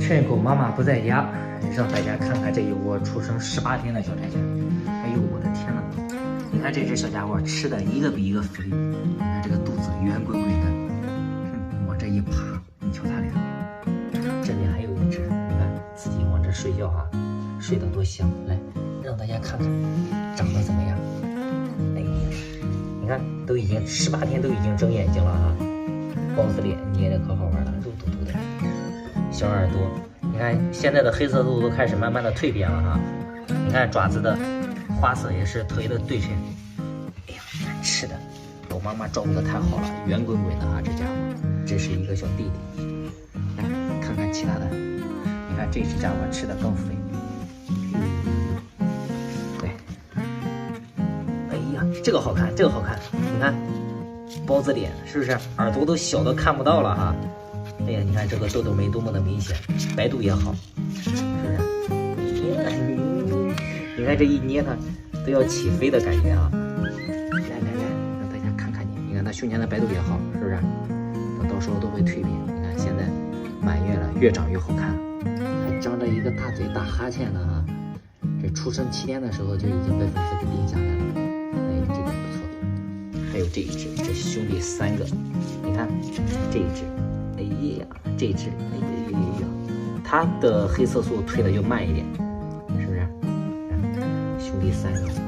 趁口妈妈不在家，让大家看看这一窝出生18天的小柴犬。哎呦，我的天呐！你看这只小家伙吃的一个比一个肥，你看这个肚子圆滚滚的，往这一趴，你瞧它俩。这边还有一只，你看自己往这睡觉啊，睡得多香。来，让大家看看长得怎么样。哎呀，你看都已经18天，都已经睁眼睛了啊，包子脸捏的可好玩了，肉嘟嘟的。小耳朵，你看现在的黑色素都开始慢慢的蜕变了哈。你看爪子的花色也是特别的对称。哎呀，你看吃的，我妈妈照顾的太好了，圆滚滚的啊，这家伙。这是一个小弟弟。来看看其他的，你看这只家伙吃的更肥。对，哎呀，这个好看，这个好看，你看包子脸是不是？耳朵都小的看不到了哈。哎呀，你看这个豆豆眉多么的明显，白度也好，是不是？你看这一捏它都要起飞的感觉啊！来，让大家看看你，你看它胸前的白度也好，是不是？到时候都会蜕变。你看现在满月了，越长越好看，还张着一个大嘴打哈欠呢啊！这出生7天的时候就已经被粉丝给定下来了，哎，这个不错。还有这一只，这兄弟3个，你看这一只。哎呀，这只，哎呀，它的黑色素退的就慢一点，是不是？兄弟3个。